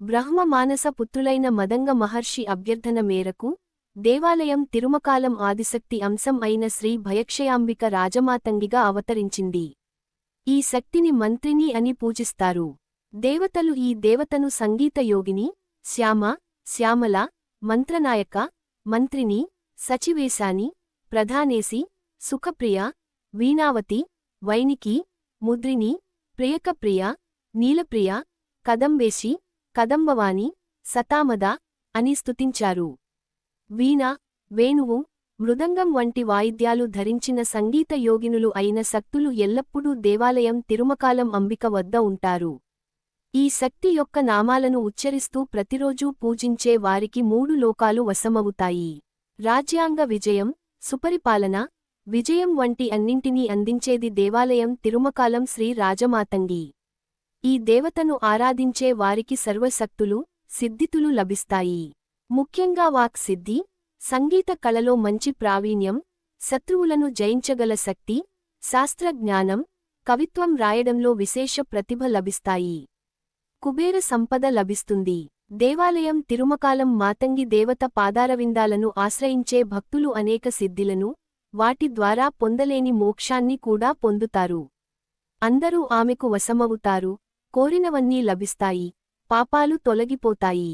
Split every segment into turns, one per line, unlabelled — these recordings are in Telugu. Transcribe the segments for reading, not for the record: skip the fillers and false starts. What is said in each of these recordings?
బ్రహ్మ మానస పుత్రులైన మదంగ మహర్షి అభ్యర్థన మేరకు దేవాలయం తిరుమకాలం ఆదిశక్తి అంశం అయిన శ్రీ భయక్షయాంబిక రాజమాతంగిగా అవతరించింది. ఈ శక్తిని మంత్రిని అని పూజిస్తారు. దేవతలు ఈ దేవతను సంగీత యోగిని, శ్యామ, శ్యామల, మంత్రనాయక, మంత్రిని, సచివేశాని, ప్రధానేసి, సుఖప్రియ, వీణావతి, వైనికి, ముద్రిని, ప్రియకప్రియ, నీలప్రియ, కదంబేశి, కదంబవాని, సతామద అని స్తుతించారు. వీణ, వేణువు, మృదంగం వంటి వాయిద్యాలు ధరించిన సంగీత యోగినులు అయిన శక్తులు ఎల్లప్పుడూ దేవాలయం తిరుమకాలం అంబిక వద్ద ఉంటారు. ఈ శక్తి యొక్క నామాలను ఉచ్చరిస్తూ ప్రతిరోజూ పూజించే వారికి 3 లోకాలు వశమవుతాయి. రాజ్యాంగ విజయం, సుపరిపాలన, విజయం వంటి అన్నింటినీ అందించేది దేవాలయం తిరుమకాలం శ్రీ రాజమాతంగి. ఈ దేవతను ఆరాధించే వారికి సర్వశక్తులు, సిద్ధితులు లభిస్తాయి. ముఖ్యంగా వాక్ సిద్ధి, సంగీత కళలో మంచి ప్రావీణ్యం, శత్రువులను జయించగల శక్తి, శాస్త్రజ్ఞానం, కవిత్వం రాయడంలో విశేష ప్రతిభ లభిస్తాయి. కుబేర సంపద లభిస్తుంది. దేవాలయం తిరుమకాలం మాతంగి దేవత పాదారవిందాలను ఆశ్రయించే భక్తులు అనేక సిద్ధిలను, వాటి ద్వారా పొందలేని మోక్షాన్ని కూడా పొందుతారు. అందరూ ఆమెకు వశమవుతారు. కోరినవన్నీ లభిస్తాయి. పాపాలు తొలగిపోతాయి.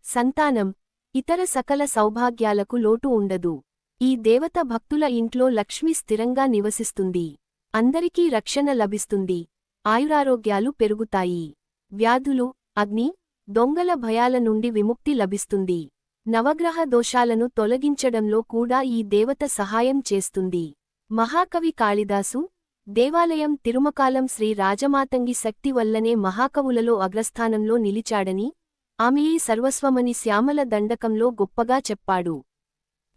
సంతానం, ఇతర సకల సౌభాగ్యాలకు లోటు ఉండదు. ఈ దేవత భక్తుల ఇంట్లో లక్ష్మి స్థిరంగా నివసిస్తుంది. అందరికీ రక్షణ లభిస్తుంది. ఆయురారోగ్యాలు పెరుగుతాయి. వ్యాధులు, అగ్ని, దొంగల భయాల నుండి విముక్తి లభిస్తుంది. నవగ్రహ దోషాలను తొలగించడంలో కూడా ఈ దేవత సహాయం చేస్తుంది. మహాకవి కాళిదాసు, దేవాలయం తిరుమకాలం శ్రీ రాజమాతంగి శక్తి వల్లనే మహాకవులలో అగ్రస్థానంలో నిలిచాడని, ఆమెయే సర్వస్వమని శ్యామల దండకంలో గొప్పగా చెప్పాడు.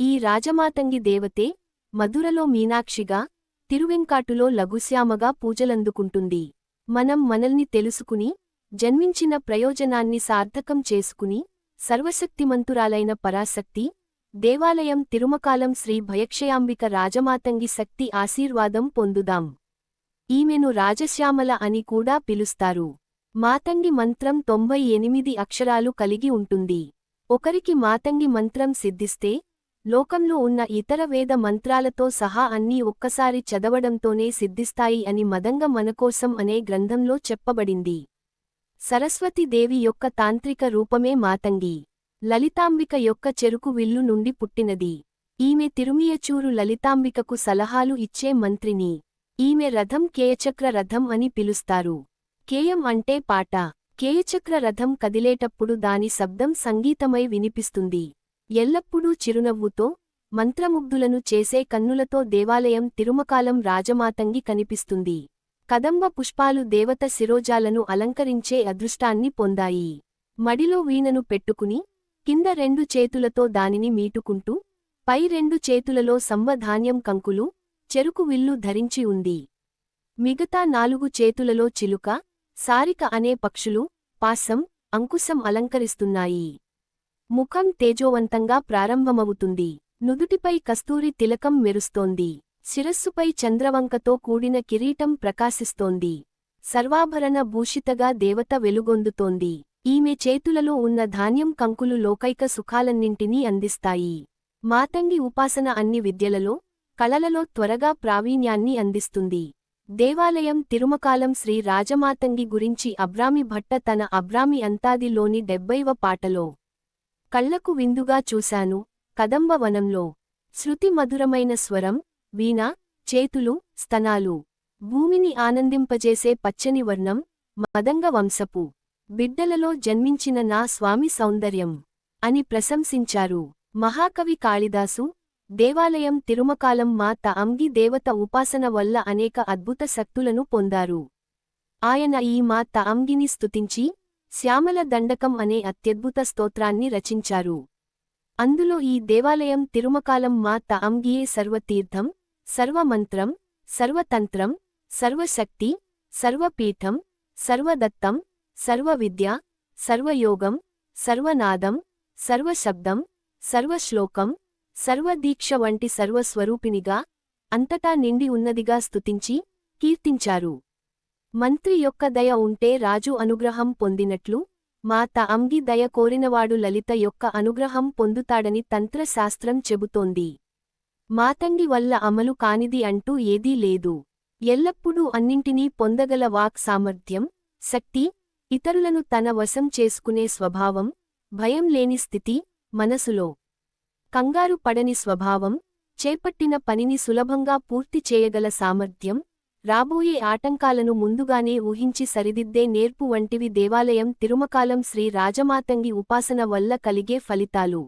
ఈ రాజమాతంగి దేవతే మధురలో మీనాక్షిగా, తిరువెంకాటులో లఘుశ్యామగా పూజలందుకుంటుంది. మనం మనల్ని తెలుసుకుని, జన్మించిన ప్రయోజనాన్ని సార్థకం చేసుకుని, సర్వశక్తిమంతురాలైన పరాశక్తి, దేవాలయం తిరుమకాలం శ్రీ భయక్షయాంబిక రాజమాతంగి శక్తి ఆశీర్వాదం పొందుదాం. ఈమెను రాజశ్యామల అని కూడా పిలుస్తారు. మాతంగి మంత్రం 98 అక్షరాలు కలిగి ఉంటుంది. ఒకరికి మాతంగి మంత్రం సిద్ధిస్తే, లోకంలో ఉన్న ఇతర వేద మంత్రాలతో సహా అన్నీ ఒక్కసారి చదవడంతోనే సిద్ధిస్తాయి అని మదంగ మనకోసం అనే గ్రంథంలో చెప్పబడింది. సరస్వతీదేవి యొక్క తాంత్రిక రూపమే మాతంగి. లలితాంబిక యొక్క చెరుకు విల్లు నుండి పుట్టినది. ఈమె తిరుమియచూరు లలితాంబికకు సలహాలు ఇచ్చే మంత్రిని. ఈమె రథం కేయచక్ర రథం అని పిలుస్తారు. కేయం అంటే పాట. కేయచక్ర రథం కదిలేటప్పుడు దాని శబ్దం సంగీతమై వినిపిస్తుంది. ఎల్లప్పుడూ చిరునవ్వుతో, మంత్రముగ్ధులను చేసే కన్నులతో దేవాలయం తిరుమకాలం రాజమాతంగి కనిపిస్తుంది. కదంబ పుష్పాలు దేవత శిరోజాలను అలంకరించే అదృష్టాన్ని పొందాయి. మడిలో వీణను పెట్టుకుని, కింద 2 చేతులతో దానిని మీటుకుంటూ, పై 2 చేతులలో సంవధాన్యం కంకులు, చెరుకు విల్లు ధరించి ఉంది. మిగతా 4 చేతులలో చిలుక, సారిక అనే పక్షులు, పాసం, అంకుశం అలంకరిస్తున్నాయి. ముఖం తేజోవంతంగా ప్రారంభమవుతుంది. నుదుటిపై కస్తూరి తిలకం మెరుస్తోంది. శిరస్సుపై చంద్రవంకతో కూడిన కిరీటం ప్రకాశిస్తోంది. సర్వాభరణ భూషితగా దేవత వెలుగొందుతోంది. ఈమె చేతులలో ఉన్న ధాన్యం కంకులు లోకైక సుఖాలన్నింటినీ అందిస్తాయి. మాతంగి ఉపాసన అన్ని విద్యలలో, కళలలో త్వరగా ప్రావీణ్యాన్ని అందిస్తుంది. దేవాలయం తిరుమకాలం శ్రీ రాజమాతంగి గురించి అబ్రామి భట్ట తన అబ్రామి అంతాదిలోని 70వ పాటలో, కళ్లకు విందుగా చూశాను కదంబ వనంలో, శృతి మధురమైన స్వరం, వీణ, చేతులు, స్తనాలు, భూమిని ఆనందింపజేసే పచ్చని వర్ణం, మదంగ వంశపు బిడ్డలలో జన్మించిన నా స్వామి సౌందర్యం అని ప్రశంసించారు. మహాకవి కాళిదాసు, దేవాలయం తిరుమకాలం మాత అంగి దేవత ఉపాసన వల్ల అనేక అద్భుత శక్తులను పొందారు. ఆయన ఈ మాత అంగిని స్తుతించి, శ్యామల దండకం అనే అత్యద్భుత స్తోత్రాన్ని రచించారు. అందులో ఈ దేవాలయం తిరుమకాలం మాత అంగియే సర్వతీర్థం, సర్వమంత్రం, సర్వతంత్రం, సర్వశక్తి, సర్వపీఠం, సర్వదత్తం, సర్వవిద్య, సర్వయోగం, సర్వనాదం, సర్వశబ్దం, సర్వశ్లోకం, సర్వదీక్ష వంటి సర్వస్వరూపినిగా, అంతటా నిండి ఉన్నదిగా స్తుతించి, కీర్తించారు. మంత్రి యొక్క దయ ఉంటే రాజు అనుగ్రహం పొందినట్లు, మాత అంగి దయ కోరినవాడు లలిత యొక్క అనుగ్రహం పొందుతాడని తంత్రశాస్త్రం చెబుతోంది. మాతంగి వల్ల అమలు కానిది అంటూ ఏదీ లేదు. ఎల్లప్పుడూ అన్నింటినీ పొందగల వాక్ సామర్థ్యం, శక్తి, ఇతరులను తన వశం చేసుకునే స్వభావం, భయం లేని స్థితి, మనసులో కంగారు పడని స్వభావం, చేపట్టిన పనిని సులభంగా పూర్తి చేయగల సామర్థ్యం, రాబోయే ఆటంకాలను ముందుగానే ఊహించి సరిదిద్దే నేర్పు వంటివి దేవాలయం తిరుమకాలం శ్రీ రాజమాతంగి ఉపాసన వల్ల కలిగే ఫలితాలు.